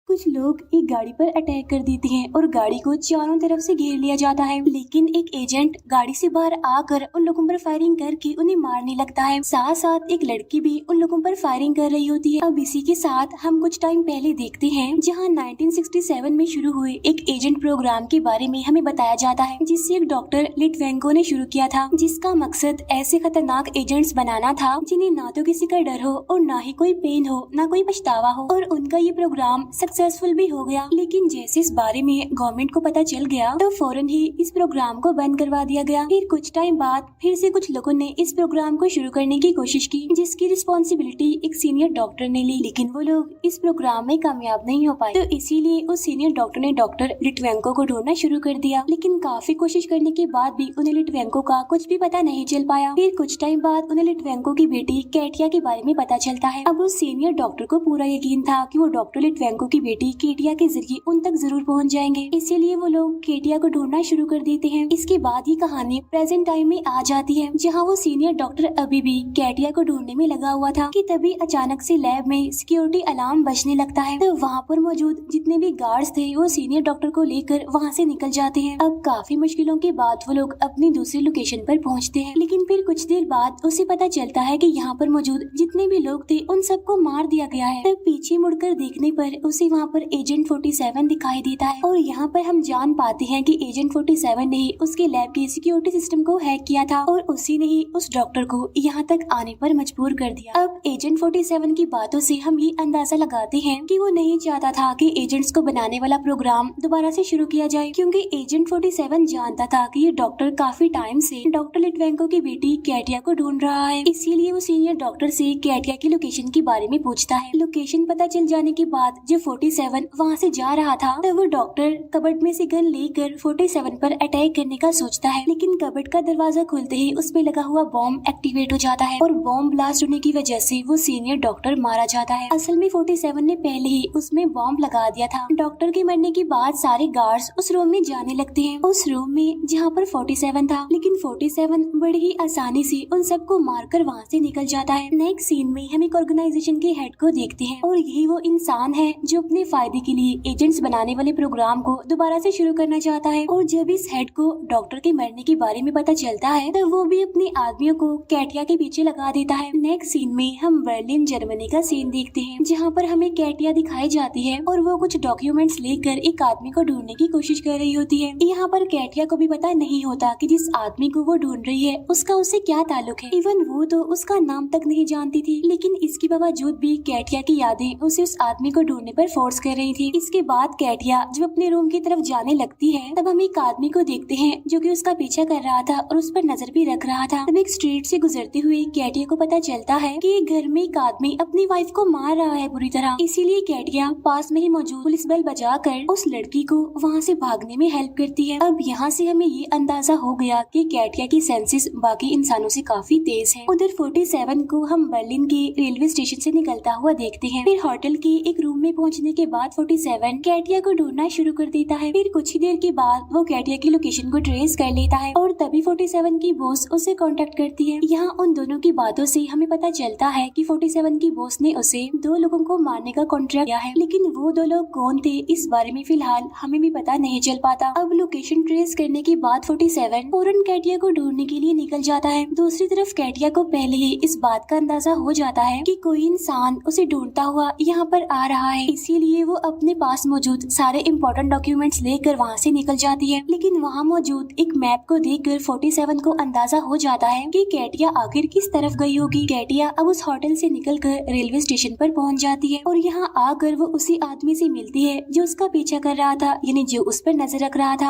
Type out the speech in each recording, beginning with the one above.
कुछ लोग एक गाड़ी पर अटैक कर देते हैं और गाड़ी को चारों तरफ से घेर लिया जाता है, लेकिन एक एजेंट गाड़ी से बाहर आकर उन लोगों पर फायरिंग करके उन्हें मारने लगता है। साथ साथ एक लड़की भी उन लोगों पर फायरिंग कर रही होती है। अब इसी के साथ हम कुछ टाइम पहले देखते हैं जहां 1967 में शुरू हुए एक एजेंट प्रोग्राम के बारे में हमें बताया जाता है, जिससे एक डॉक्टर लिटवेंको ने शुरू किया था, जिसका मकसद ऐसे खतरनाक एजेंट्स बनाना था जिन्हें ना तो किसी का डर हो और ना ही कोई पेन हो, ना कोई पछतावा हो। और उनका ये प्रोग्राम सक्सेसफुल भी हो गया, लेकिन जैसे इस बारे में गवर्नमेंट को पता चल गया तो फौरन ही इस प्रोग्राम को बंद करवा दिया गया। फिर कुछ टाइम बाद फिर से कुछ लोगों ने इस प्रोग्राम को शुरू करने की कोशिश की, जिसकी रिस्पॉन्सिबिलिटी एक सीनियर डॉक्टर ने ली, लेकिन वो लोग इस प्रोग्राम में कामयाब नहीं हो पाए। तो इसीलिए उस सीनियर डॉक्टर ने डॉक्टर लिटवेंको को ढूंढना शुरू कर दिया, लेकिन काफी कोशिश करने के बाद भी उन्हें लिटवेंको का कुछ भी पता नहीं चल पाया। फिर कुछ टाइम बाद उन्हें लिटवेंको की बेटी कैटिया के बारे में पता चलता है। अब उस सीनियर डॉक्टर को पूरा यकीन था कि वो डॉक्टर लिटवेंको की बेटी केटिया के जरिए उन तक जरूर पहुंच जाएंगे, इसीलिए वो लोग केटिया को ढूंढना शुरू कर देते हैं। इसके बाद ये कहानी प्रेजेंट टाइम में आ जाती है, जहां वो सीनियर डॉक्टर अभी भी केटिया को ढूंढने में लगा हुआ था कि तभी अचानक से लैब में सिक्योरिटी अलार्म बजने लगता है। तो वहाँ पर मौजूद जितने भी गार्ड्स थे वो सीनियर डॉक्टर को लेकर वहाँ से निकल जाते हैं। अब काफी मुश्किलों के बाद वो लोग अपनी दूसरी लोकेशन पर पहुँचते हैं, लेकिन फिर कुछ देर बाद उसे पता चलता है कि यहाँ पर मौजूद जितने भी लोग थे उन सबको मार दिया गया है। तब पीछे मुड़कर देखने पर उसे वहाँ पर एजेंट 47 दिखाई देता है, और यहाँ पर हम जान पाते हैं कि एजेंट 47 ने ही उसके लैब के सिक्योरिटी सिस्टम को हैक किया था और उसी ने ही उस डॉक्टर को यहाँ तक आने पर मजबूर कर दिया। अब एजेंट 47 की बातों से हम ये अंदाजा लगाते हैं कि वो नहीं चाहता था कि एजेंट्स को बनाने वाला प्रोग्राम दोबारा से शुरू किया जाए, क्योंकि एजेंट 47 जानता था कि ये डॉक्टर काफी टाइम से डॉक्टर लिटवेंको की बेटी कैटिया को ढूंढ रहा है। इसीलिए वो सीनियर डॉक्टर से कैटिया की लोकेशन के बारे में पूछता है। लोकेशन पता चल जाने के बाद जब 47 वहाँ से जा रहा था तब वो डॉक्टर कबर्ड में से गन लेकर 47 पर अटैक करने का सोचता है, लेकिन कबर्ड का दरवाजा खुलते ही उसपे लगा हुआ बॉम्ब एक्टिवेट हो जाता है और बॉम्ब ब्लास्ट होने की वजह से वो सीनियर डॉक्टर मारा जाता है। असल में 47 ने पहले ही उसमें बॉम्ब लगा दिया था। डॉक्टर के मरने के बाद सारे गार्ड्स उस रूम में जाने लगते हैं, उस रूम में जहाँ पर 47 था, लेकिन 47 बड़ी ही आसानी से उन सबको मारकर वहाँ से निकल जाता है। नेक्स्ट सीन में हम एक ऑर्गेनाइजेशन के हेड को देखते हैं, और यही वो इंसान है जो अपने फायदे के लिए एजेंट्स बनाने वाले प्रोग्राम को दोबारा से शुरू करना चाहता है। और जब इस हेड को डॉक्टर के मरने के बारे में पता चलता है तो वो भी अपने आदमियों को कैटिया के पीछे लगा देता है। नेक्स्ट सीन में हम बर्लिन जर्मनी का सीन देखते हैं, जहाँ पर हमें कैटिया दिखाई जाती है और वो कुछ डॉक्यूमेंट्स लेकर एक आदमी को ढूंढने की कोशिश कर रही होती है। यहाँ पर कैटिया को भी पता नहीं होता कि जिस आदमी को वो ढूंढ रही है उसका उससे क्या ताल्लुक है। इवन वो तो उसका नाम तक नहीं जानती थी, लेकिन इसके बावजूद भी कैटिया की यादें उसे उस आदमी को ढूंढने पर फोर्स कर रही थी। इसके बाद कैटिया जब अपने रूम की तरफ जाने लगती है तब हम एक आदमी को देखते हैं जो कि उसका पीछा कर रहा था और उस पर नजर भी रख रहा था। तब एक स्ट्रीट से गुजरते हुए कैटिया को पता चलता है कि घर में एक आदमी अपनी वाइफ को मार रहा है बुरी तरह। इसीलिए कैटिया पास में ही मौजूद पुलिस बेल बजाकर उस लड़की को वहाँ से भागने में हेल्प करती है। अब यहाँ से हमें ये अंदाजा हो गया कि कैटिया की सेंसेस बाकी इंसानों से काफी तेज है। उधर 47 को हम बर्लिन के रेलवे स्टेशन से निकलता हुआ देखते हैं। फिर होटल के एक रूम में पहुँचने के बाद 47 कैटिया को ढूंढना शुरू कर देता है। फिर कुछ ही देर के बाद वो कैटिया की लोकेशन को ट्रेस कर लेता है और तभी 47 की बॉस उसे कांटेक्ट करती है। यहाँ उन दोनों की बातों से हमें पता चलता है कि 47 की बॉस ने उसे 2 लोगों को मारने का कॉन्ट्रैक्ट दिया है, लेकिन वो 2 लोग कौन थे इस बारे में फिलहाल हमें भी पता नहीं चल पाता। अब लोकेशन ट्रेस करने के बाद 47 फौरन कैटिया को ढूंढने के लिए निकल जाता है। दूसरी तरफ कैटिया को पहले ही इस बात का अंदाजा हो जाता है कि कोई इंसान उसे ढूंढता हुआ यहाँ पर आ रहा है, इसीलिए वो अपने पास मौजूद सारे इम्पोर्टेंट डॉक्यूमेंट्स लेकर वहाँ से निकल जाती है। लेकिन वहाँ मौजूद एक मैप को देखकर 47 को अंदाजा हो जाता है कि कैटिया आखिर किस तरफ गई होगी। कैटिया अब उस होटल से निकलकर रेलवे स्टेशन पर पहुँच जाती है और यहाँ आकर वो उसी आदमी से मिलती है जो उसका पीछा कर रहा था, यानी जो उस पर नजर रख रहा था।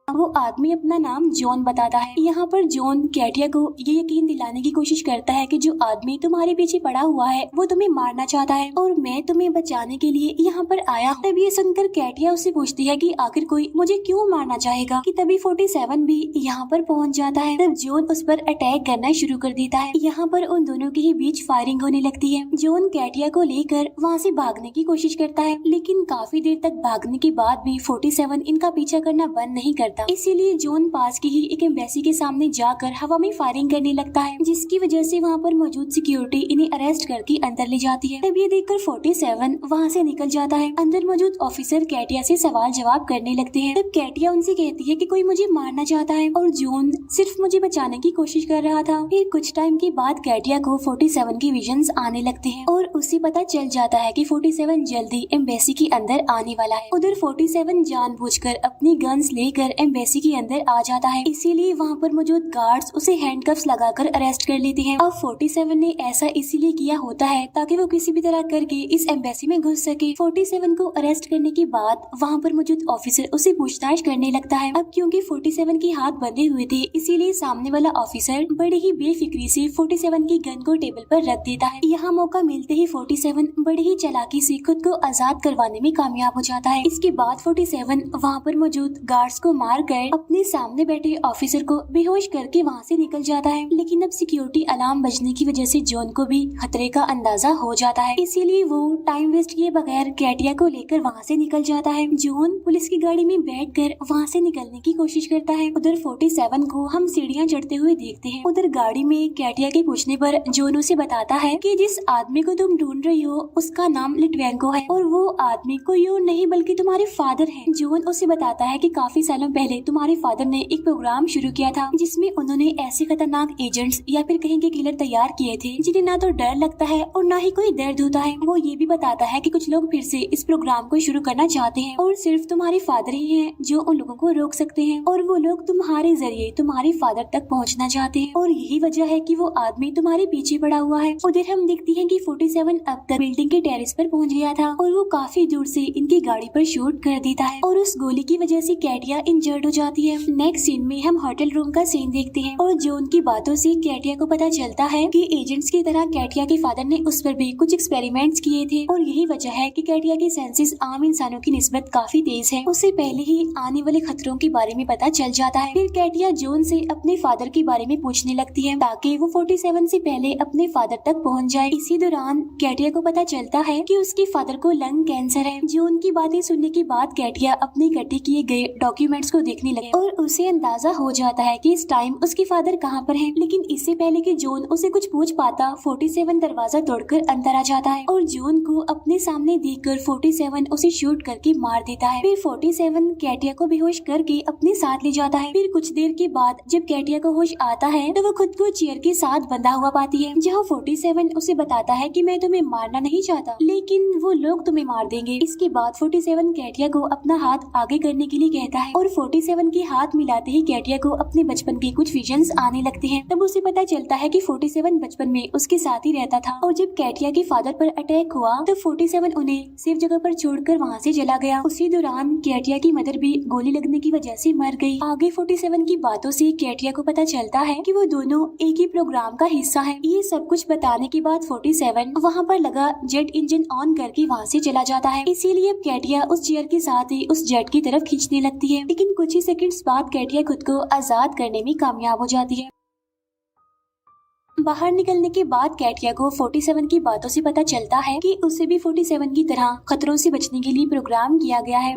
वो आदमी अपना नाम जॉन बताता है। यहाँ पर जॉन कैटिया को ये यकीन दिलाने की कोशिश करता है कि जो आदमी तुम्हारे पीछे पड़ा हुआ है वो तुम्हें मारना चाहता है और मैं तुम्हें बचाने के लिए यहाँ पर आया हूँ। तभी ये सुनकर कैटिया उससे पूछती है कि आखिर कोई मुझे क्यों मारना चाहेगा, कि तभी 47 भी यहाँ पर पहुँच जाता है। तब जॉन उस पर अटैक करना शुरू कर देता है। यहाँ पर उन दोनों के ही बीच फायरिंग होने लगती है। जॉन कैटिया को लेकर वहाँ से भागने की कोशिश करता है, लेकिन काफी देर तक भागने के बाद भी 47 इनका पीछा करना बंद नहीं करता करता। इसीलिए जॉन पास की ही एक एम्बेसी के सामने जाकर हवा में फायरिंग करने लगता है, जिसकी वजह से वहाँ पर मौजूद सिक्योरिटी इन्हें अरेस्ट करके अंदर ले जाती है। तब ये देखकर 47 वहाँ से निकल जाता है। अंदर मौजूद ऑफिसर कैटिया से सवाल जवाब करने लगते हैं। तब कैटिया उनसे कहती है कि कोई मुझे मारना चाहता है और जॉन सिर्फ मुझे बचाने की कोशिश कर रहा था। फिर कुछ टाइम के बाद कैटिया को 47 की विजन्स आने लगते हैं और उसे पता चल जाता है कि 47 जल्दी एम्बेसी के अंदर आने वाला है। उधर 47 जानबूझकर अपनी गन्स लेकर एम्बेसी के अंदर आ जाता है, इसीलिए वहाँ पर मौजूद गार्ड्स उसे हैंडकफ्स लगाकर अरेस्ट कर लेते हैं। अब 47 ने ऐसा इसीलिए किया होता है ताकि वो किसी भी तरह करके इस एम्बेसी में घुस सके। 47 को अरेस्ट करने के बाद वहाँ पर मौजूद ऑफिसर उसे पूछताछ करने लगता है। अब क्योंकि 47 के हाथ बंधे हुए थे, इसीलिए सामने वाला ऑफिसर बड़े ही बेफिक्री से 47 की गन को टेबल पर रख देता है। यहाँ मौका मिलते ही 47 बड़ी ही चालाकी से खुद को आजाद करवाने में कामयाब हो जाता है। इसके बाद 47 वहाँ पर मौजूद गार्ड्स को मार कर अपने सामने बैठे ऑफिसर को बेहोश करके वहाँ से निकल जाता है। लेकिन अब सिक्योरिटी अलार्म बजने की वजह से जॉन को भी खतरे का अंदाजा हो जाता है, इसीलिए वो टाइम वेस्ट किए बगैर कैटिया को लेकर वहाँ से निकल जाता है। जॉन पुलिस की गाड़ी में बैठकर वहाँ से निकलने की कोशिश करता है। उधर 47 को हम सीढ़ियाँ चढ़ते हुए देखते हैं। उधर गाड़ी में कैटिया के पूछने पर जॉन उसे बताता है कि जिस आदमी को तुम ढूंढ रही हो उसका नाम लिटवेंको है और वो आदमी कोई और नहीं बल्कि तुम्हारे फादर है। जॉन उसे बताता है कि काफी सालों पहले तुम्हारे फादर ने एक प्रोग्राम शुरू किया था जिसमें उन्होंने ऐसे खतरनाक एजेंट्स या फिर कहेंगे किलर तैयार किए थे जिन्हें ना तो डर लगता है और ना ही कोई दर्द होता है। वो ये भी बताता है कि कुछ लोग फिर से इस प्रोग्राम को शुरू करना चाहते हैं और सिर्फ तुम्हारे फादर ही हैं जो उन लोगों को रोक सकते हैं और वो लोग तुम्हारे जरिए तुम्हारे फादर तक पहुंचना चाहते हैं और यही वजह है कि वो आदमी तुम्हारे पीछे पड़ा हुआ है। उधर हम देखते हैं कि 47 अब तक बिल्डिंग के टेरेस पर पहुंच गया था और वो काफी दूर से इनकी गाड़ी पर शूट कर देता है और उस गोली की वजह से कैटिया इंजर्ड हो जाती है। नेक्स्ट सीन में हम होटल रूम का सीन देखते हैं और जॉन की बातों से कैटिया को पता चलता है कि एजेंट्स की तरह कैटिया के फादर ने उस पर भी कुछ एक्सपेरिमेंट्स किए थे और यही वजह है कि कैटिया की सेंसेस आम इंसानों की निस्बत काफी तेज है। उसे पहले ही आने वाले खतरों के बारे में पता चल जाता है। फिर कैटिया जॉन से अपने फादर के बारे में पूछने लगती है ताकि वो 47 से पहले अपने फादर तक पहुंच जाए। इसी दौरान कैटिया को पता चलता है कि उसके फादर को लंग कैंसर है। जॉन की बातें सुनने के बाद कैटिया अपने इकट्ठे किए गए डॉक्यूमेंट्स को देखने लगे और उसे अंदाजा हो जाता है कि इस टाइम उसके फादर कहाँ पर हैं। लेकिन इससे पहले कि जॉन उसे कुछ पूछ पाता 47 दरवाजा तोड़कर अंदर आ जाता है और जॉन को अपने सामने देखकर 47 उसे शूट करके मार देता है। फिर 47 कैटिया को बेहोश करके अपने साथ ले जाता है। फिर कुछ देर के बाद जब कैटिया को होश आता है तो वो खुद को चेयर के साथ बंधा हुआ पाती है, जहाँ 47 उसे बताता है कि मैं तुम्हें मारना नहीं चाहता लेकिन वो लोग तुम्हें मार देंगे। इसके बाद 47 कैटिया को अपना हाथ आगे करने के लिए कहता है और 47 के हाथ मिलाते ही कैटिया को अपने बचपन के कुछ विजन्स आने लगते हैं। तब उसे पता चलता है कि 47 बचपन में उसके साथ ही रहता था और जब कैटिया के फादर पर अटैक हुआ तो 47 उन्हें सेफ जगह पर छोड़कर वहाँ से चला गया। उसी दौरान कैटिया की मदर भी गोली लगने की वजह से मर गई। आगे 47 की बातों से कैटिया को पता चलता है कि वो दोनों एक ही प्रोग्राम का हिस्सा है। ये सब कुछ बताने के बाद 47 वहाँ पर लगा जेट इंजन ऑन करके वहाँ से चला जाता है। इसीलिए अब कैटिया उस चेयर के साथ ही उस जेट की तरफ खींचने लगती है, लेकिन कुछ ही सेकंड्स बाद कैटिया खुद को आजाद करने में कामयाब हो जाती है। बाहर निकलने के बाद कैटिया को 47 की बातों से पता चलता है कि उसे भी 47 की तरह खतरों से बचने के लिए प्रोग्राम किया गया है।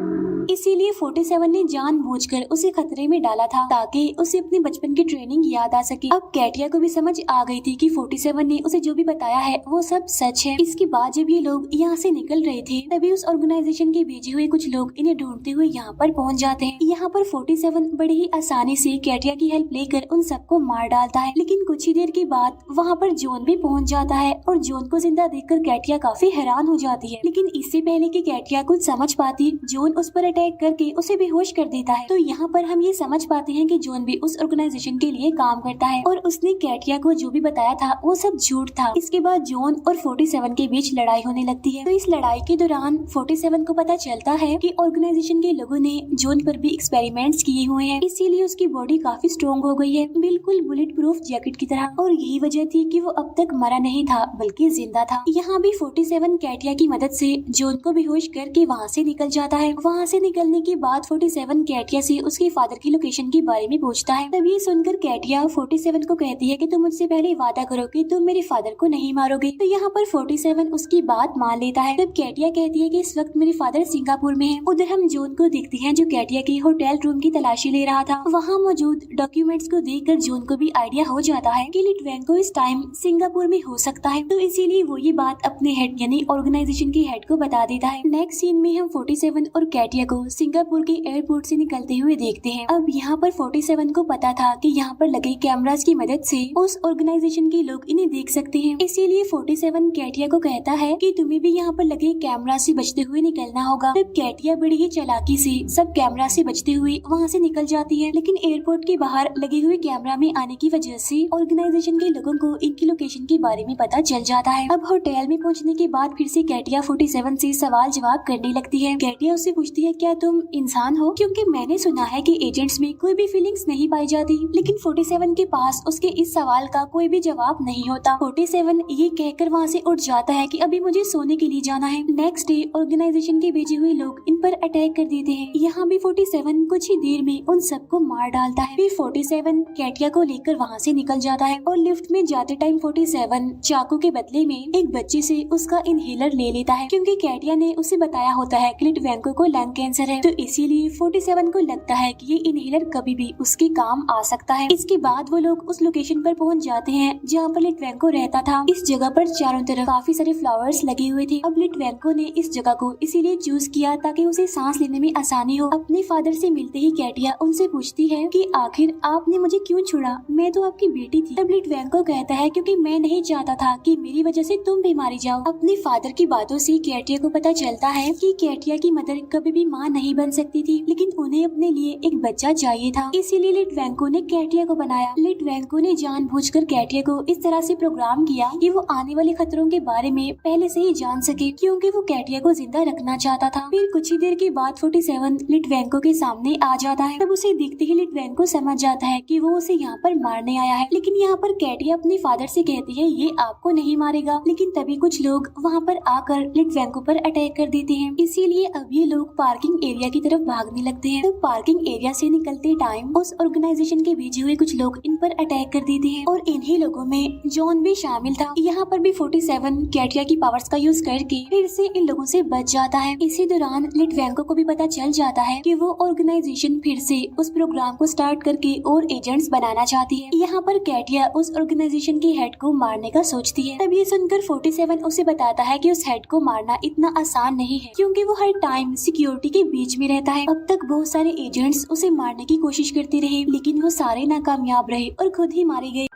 इसीलिए 47 ने जानबूझकर उसे खतरे में डाला था ताकि उसे अपने बचपन की ट्रेनिंग याद आ सके। अब कैटिया को भी समझ आ गई थी कि 47 ने उसे जो भी बताया है वो सब सच है। इसके बाद जब ये लोग यहाँ से निकल रहे थे तभी उस ऑर्गेनाइजेशन के भेजे हुए कुछ लोग इन्हें ढूंढते हुए यहाँ पर पहुँच जाते हैं। यहाँ पर 47 बड़ी ही आसानी से कैटिया की हेल्प लेकर उन सबको मार डालता है, लेकिन कुछ ही देर के बाद वहाँ पर जॉन भी पहुँच जाता है और जॉन को जिंदा देखकर कैटिया काफी हैरान हो जाती है। लेकिन इससे पहले कि कैटिया कुछ समझ पाती, जॉन उस पर अटैक करके उसे बेहोश कर देता है। तो यहाँ पर हम ये समझ पाते हैं कि जॉन भी उस ऑर्गेनाइजेशन के लिए काम करता है और उसने कैटिया को जो भी बताया था वो सब झूठ था। इसके बाद जॉन और 47 के बीच लड़ाई होने लगती है। तो इस लड़ाई के दौरान 47 को पता चलता है कि ऑर्गेनाइजेशन के लोगों ने जॉन पर भी एक्सपेरिमेंट्स किए हुए हैं, इसीलिए उसकी बॉडी काफी स्ट्रॉन्ग हो गई है, बिल्कुल बुलेट प्रूफ जैकेट की तरह। और यही यही वजह थी कि वो अब तक मरा नहीं था बल्कि जिंदा था। यहाँ भी 47 कैटिया की मदद से जॉन को बेहोश करके वहाँ से निकल जाता है। वहाँ से निकलने के बाद 47 कैटिया से उसके फादर की लोकेशन के बारे में पूछता है। तब ये सुनकर कैटिया 47 को कहती है कि तुम मुझसे पहले वादा करो कि तुम मेरे फादर को नहीं मारोगे। तो यहाँ पर 47 उसकी बात मान लेता है। तब कैटिया कहती है कि इस वक्त मेरे फादर सिंगापुर में हैं। उधर हम जॉन को देखते हैं जो कैटिया के होटल रूम की तलाशी ले रहा था। वहाँ मौजूद डॉक्यूमेंट्स को देखकर जॉन को भी आइडिया हो जाता है कि लिटवेंको इस टाइम सिंगापुर में हो सकता है। तो इसीलिए वो ये बात अपने हेड यानी ऑर्गेनाइजेशन के हेड को बता देता है। नेक्स्ट सीन में हम 47 और कैटिया को सिंगापुर के एयरपोर्ट से निकलते हुए देखते हैं। अब यहाँ पर 47 को पता था कि यहाँ पर लगे कैमरास की मदद से उस ऑर्गेनाइजेशन के लोग इन्हें देख सकते हैं। इसीलिए 47 कैटिया को कहता है कि तुम्हें भी यहाँ पर लगे कैमरा से बचते हुए निकलना होगा। तब कैटिया बड़ी ही चालाकी से सब कैमरा से बचते हुए वहाँ से निकल जाती है। लेकिन एयरपोर्ट के बाहर लगे हुए कैमरा में आने की वजह से ऑर्गेनाइजेशन के लोगों को इनकी लोकेशन के बारे में पता चल जाता है। अब होटल में पहुँचने के बाद फिर से कैटिया 47 से सवाल जवाब करने लगती है। कैटिया उससे पूछती है क्या तुम इंसान हो, क्योंकि मैंने सुना है कि एजेंट्स में कोई भी फीलिंग्स नहीं पाई जाती। लेकिन 47 के पास उसके इस सवाल का कोई भी जवाब नहीं होता। 47 ये कहकर वहाँ से उठ जाता है कि अभी मुझे सोने के लिए जाना है। नेक्स्ट डे ऑर्गेनाइजेशन के भेजे हुए लोग इन पर अटैक कर देते हैं। यहाँ भी 47 कुछ ही देर में उन सबको मार डालता है। फिर 47 कैटिया को लेकर वहाँ से निकल जाता है और लिफ्ट में जाते टाइम 47 चाकू के बदले में एक बच्चे से उसका इनहेलर ले लेता है, क्योंकि कैटिया ने उसे बताया होता है कि लिटवेंको को लंग कैंसर है। तो इसीलिए 47 को लगता है कि ये इनहेलर कभी भी उसके काम आ सकता है। इसके बाद वो लोग उस लोकेशन पर पहुंच जाते हैं जहाँ पर लिटवेंको रहता था। इस जगह पर चारों तरफ काफी सारे फ्लावर्स लगे हुए थे। अब लिटवेंको ने इस जगह को इसीलिए चूज किया ताकि उसे सांस लेने में आसानी हो। अपने फादर से मिलते ही कैटिया उनसे पूछती है कि आखिर आपने मुझे क्यों छोड़ा, मैं तो आपकी बेटी थी। तब लिटवेंको कहता है क्योंकि मैं नहीं चाहता था कि मेरी वजह से तुम भी मारी जाओ। अपने फादर की बातों से कैटिया को पता चलता है कि कैटिया की मदर कभी भी माँ नहीं बन सकती थी, लेकिन उन्हें अपने लिए एक बच्चा चाहिए था। इसीलिए लिटवेंको ने कैटिया को बनाया। लिटवेंको ने जानबूझकर कैटिया को इस तरह से प्रोग्राम किया कि वो आने वाले खतरों के बारे में पहले से ही जान सके, क्योंकि वो कैटिया को जिंदा रखना चाहता था। फिर कुछ ही देर के बाद 47 लिटवेंको के सामने आ जाता है। तब उसे देखते ही लिटवेंको समझ जाता है कि वो उसे यहाँ पर मारने आया है। लेकिन यहाँ पर कैटिया अपने फादर से कहती है ये आपको नहीं मारेगा। लेकिन तभी कुछ लोग वहाँ पर आकर लिटवेंको पर अटैक कर देते हैं। इसीलिए अब ये लोग पार्किंग एरिया की तरफ भागने लगते हैं। तब पार्किंग एरिया से निकलते टाइम उस ऑर्गेनाइजेशन के भेजे हुए कुछ लोग इन पर अटैक कर देते हैं और इन्हीं लोगों में जॉन भी शामिल था। यहाँ पर भी 47 कैटिया की पावर्स का यूज करके फिर से इन लोगों से बच जाता है। इसी दौरान लिटवेंको को भी पता चल जाता है कि वो ऑर्गेनाइजेशन फिर से उस प्रोग्राम को स्टार्ट करके और एजेंट्स बनाना चाहती है। यहाँ पर कैटिया उस ऑर्गेनाइजेशन के हेड को मारने का सोचती है। तब ये सुनकर 47 उसे बताता है कि उस हेड को मारना इतना आसान नहीं है, क्योंकि वो हर टाइम सिक्योरिटी के बीच में रहता है। अब तक बहुत सारे एजेंट्स उसे मारने की कोशिश करते रहे, लेकिन वो सारे नाकामयाब रहे और खुद ही मारे गए।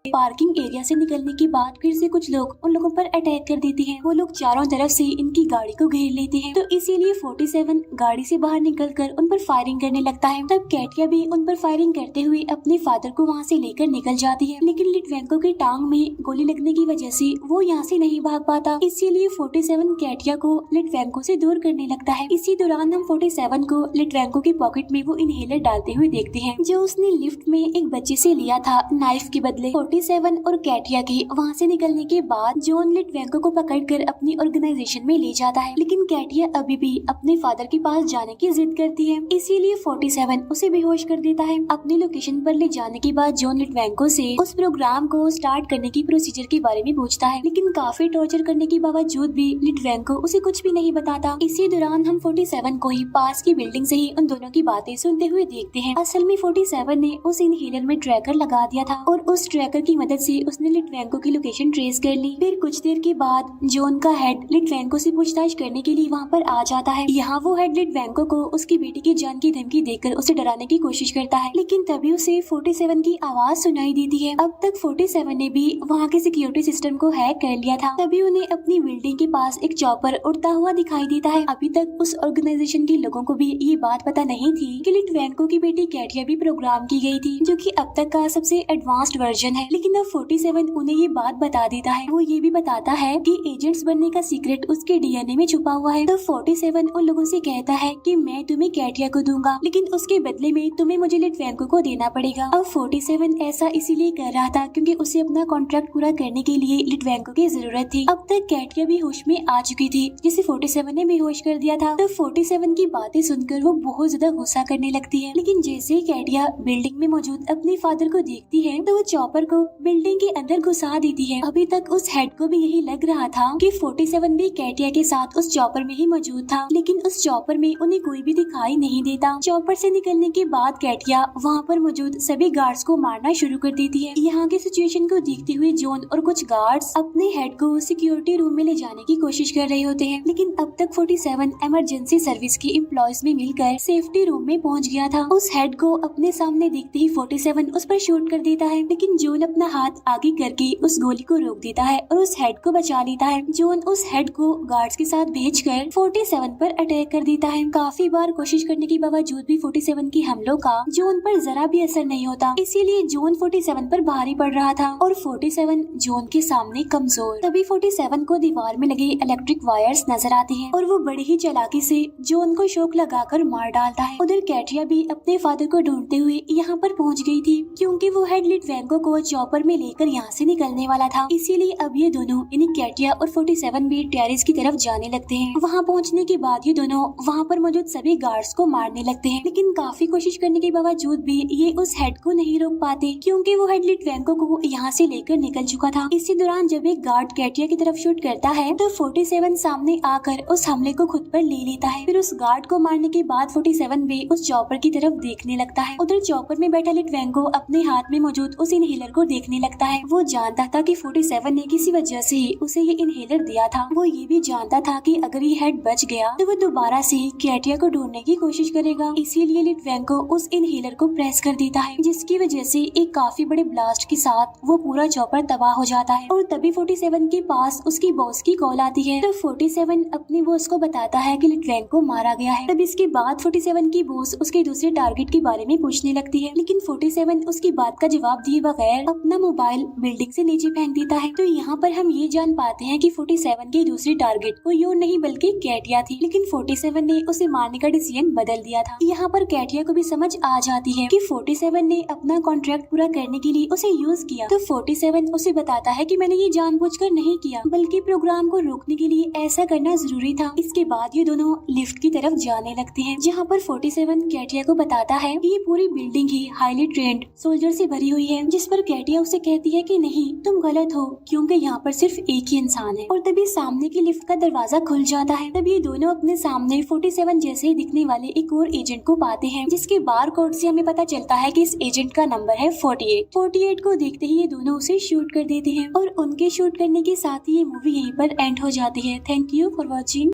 पार्किंग एरिया से निकलने के बाद फिर से कुछ लोग उन लोगों पर अटैक कर देते हैं। वो लोग चारों तरफ से इनकी गाड़ी को घेर लेते हैं। तो इसीलिए 47 गाड़ी से बाहर निकलकर उन पर फायरिंग करने लगता है। तब कैटिया भी उन पर फायरिंग करते हुए अपने फादर को वहाँ से लेकर निकल जाती है। लेकिन लिटवेंको की टांग में गोली लगने की वजह से वो यहाँ से नहीं भाग पाता। इसीलिए 47 कैटिया को लिटवेंको से दूर करने लगता है। इसी दौरान हम 47 को लिटवेंको की पॉकेट में वो इनहेलर डालते हुए देखते हैं जो उसने लिफ्ट में एक बच्चे से लिया था नाइफ के बदले। 47 और कैटिया के वहाँ से निकलने के बाद जॉन लिटवेंको को पकड़कर अपनी ऑर्गेनाइजेशन में ले जाता है। लेकिन कैटिया अभी भी अपने फादर के पास जाने की जिद करती है। इसीलिए 47 उसे बेहोश कर देता है। अपनी लोकेशन पर ले जाने के बाद जॉन लिटवेंको से उस प्रोग्राम को स्टार्ट करने की प्रोसीजर के बारे में पूछता है, लेकिन काफी टॉर्चर करने के बावजूद भी लिटवेंको उसे कुछ भी नहीं बताता। इसी दौरान हम 47 को ही पास की बिल्डिंग से ही उन दोनों की बातें सुनते हुए देखते हैं। असल में 47 ने उस इनहेलर में ट्रैकर लगा दिया था और उस ट्रैकर की मदद से उसने लिटवेंको की लोकेशन ट्रेस कर ली। फिर कुछ देर के बाद जॉन का हेड लिटवेंको से पूछताछ करने के लिए वहाँ पर आ जाता है। यहाँ वो हेड लिटवेंको को उसकी बेटी की जान की धमकी देकर उसे डराने की कोशिश करता है, लेकिन तभी उसे 47 की आवाज सुनाई देती है। अब तक 47 ने भी वहाँ के सिक्योरिटी सिस्टम को हैक कर लिया था। तभी उन्हें अपनी बिल्डिंग के पास एक चॉपर उड़ता हुआ दिखाई देता है। अभी तक उस ऑर्गेनाइजेशन के लोगों को भी ये बात पता नहीं थी कि लिटवेंको की बेटी कैटिया भी प्रोग्राम की गई थी, जो कि अब तक का सबसे एडवांस्ड वर्जन है। लेकिन अब 47 उन्हें ये बात बता देता है। वो ये भी बताता है कि एजेंट्स बनने का सीक्रेट उसके डीएनए में छुपा हुआ है। तो 47 उन लोगों से कहता है कि मैं तुम्हें कैटिया को दूंगा, लेकिन उसके बदले में तुम्हें मुझे लिटवेंको को देना पड़ेगा। अब 47 ऐसा इसीलिए कर रहा था क्योंकि उसे अपना कॉन्ट्रैक्ट पूरा करने के लिए लिटवेंको की जरूरत थी। अब तक कैटिया भी होश में आ चुकी थी, जिसे 47 ने बेहोश कर दिया था। तो 47 की बातें सुनकर वो बहुत ज्यादा गुस्सा करने लगती है। लेकिन जैसे ही कैटिया बिल्डिंग में मौजूद अपने फादर को देखती है तो वो चॉपर को बिल्डिंग के अंदर घुसा देती है। अभी तक उस हेड को भी यही लग रहा था कि 47 भी कैटिया के साथ उस चॉपर में ही मौजूद था, लेकिन उस चॉपर में उन्हें कोई भी दिखाई नहीं देता। चॉपर से निकलने के बाद कैटिया वहाँ पर मौजूद सभी गार्ड्स को मारना शुरू कर देती है। यहाँ की सिचुएशन को देखते हुए जॉन और कुछ गार्ड्स अपने हेड को सिक्योरिटी रूम में ले जाने की कोशिश कर रहे होते हैं, लेकिन अब तक 47 इमरजेंसी सर्विस के एम्प्लॉयज में मिलकर सेफ्टी रूम में पहुंच गया था। उस हेड को अपने सामने देखते ही 47 उस पर शूट कर देता है, लेकिन जॉन अपना हाथ आगे करके उस गोली को रोक देता है और उस हेड को बचा लेता है। जॉन उस हेड को गार्ड्स के साथ भेजकर 47 पर अटैक कर देता है। काफी बार कोशिश करने के बावजूद भी 47 की हमलों का जॉन पर जरा भी असर नहीं होता, इसीलिए जॉन 47 पर भारी पड़ रहा था और 47 जॉन के सामने कमजोर। तभी 47 को दीवार में लगे इलेक्ट्रिक वायर्स नजर आते हैं और वो बड़ी ही चालाकी से जॉन को शॉक लगाकर मार डालता है। उधर कैटिया भी अपने फादर को ढूंढते हुए यहाँ पर पहुँच गई थी, क्योंकि वो हेड लिटवेंको को चॉपर में लेकर यहाँ से निकलने वाला था। इसीलिए अब ये दोनों यानी कैटिया और 47 भी टेरेस की तरफ जाने लगते हैं। वहाँ पहुँचने के बाद ये दोनों वहाँ पर मौजूद सभी गार्ड्स को मारने लगते हैं, लेकिन काफी कोशिश करने के बावजूद भी ये उस हेड को नहीं रोक पाते, क्योंकि वो हेड लिटवेंको को यहाँ से लेकर निकल चुका था। इसी दौरान जब एक गार्ड कैटिया की तरफ शूट करता है तो 47 सामने आकर उस हमले को खुद पर ले लेता है। फिर उस गार्ड को मारने के बाद 47 भी उस चॉपर की तरफ देखने लगता है। उधर चॉपर में बैठा लिटवेंको अपने हाथ में मौजूद उस इनहेलर को देखने लगता है। वो जानता था कि 47 ने किसी वजह से उसे ये इनहेलर दिया था। वो ये भी जानता था कि अगर ये हेड बच गया तो वो दोबारा से कैटिया को ढूंढने की कोशिश करेगा, इसीलिए लिटवेंको उस इनहेलर को प्रेस कर देता है, जिसकी वजह से एक काफी बड़े ब्लास्ट के साथ वो पूरा चॉपर तबाह हो जाता है। और तभी 47 के पास उसकी बॉस की कॉल आती है। तो 47 अपनी बॉस को बताता है कि लिटवेंको मारा गया है। तब इसके बाद 47 की बॉस उसके दूसरे टारगेट के बारे में पूछने लगती है, लेकिन 47 उसकी बात का जवाब दिए बगैर अपना मोबाइल बिल्डिंग से नीचे फेंक देता है। तो यहाँ पर हम ये जान पाते हैं कि 47 के दूसरे टारगेट को यूं नहीं बल्कि कैटिया थी, लेकिन 47 ने उसे मारने का डिसीजन बदल दिया था। यहाँ पर कैटिया को भी समझ आ जाती है कि 47 ने अपना कॉन्ट्रैक्ट पूरा करने के लिए उसे यूज किया। तो 47 उसे बताता है कि मैंने ये जानबूझकर नहीं किया, बल्कि प्रोग्राम को रोकने के लिए ऐसा करना जरूरी था। इसके बाद ये दोनों लिफ्ट की तरफ जाने लगते हैं, जहाँ पर 47 कैटिया को बताता है कि ये पूरी बिल्डिंग ही हाईली ट्रेंड सोल्जर से भरी हुई है, जिस पर कैटिया उसे कहती है कि नहीं, तुम गलत हो, क्योंकि यहाँ पर सिर्फ एक ही इंसान है। और तभी सामने की लिफ्ट का दरवाजा खुल जाता है। तभी ये दोनों अपने सामने 47 जैसे ही दिखने वाले एक और एजेंट को पाते हैं, जिसके बार कोड से हमें पता चलता है कि इस एजेंट का नंबर है 48 को देखते ही ये दोनों उसे शूट कर देते हैं और उनके शूट करने के साथ ही ये मूवी यहीं पर एंड हो जाती है। Thank you for watching.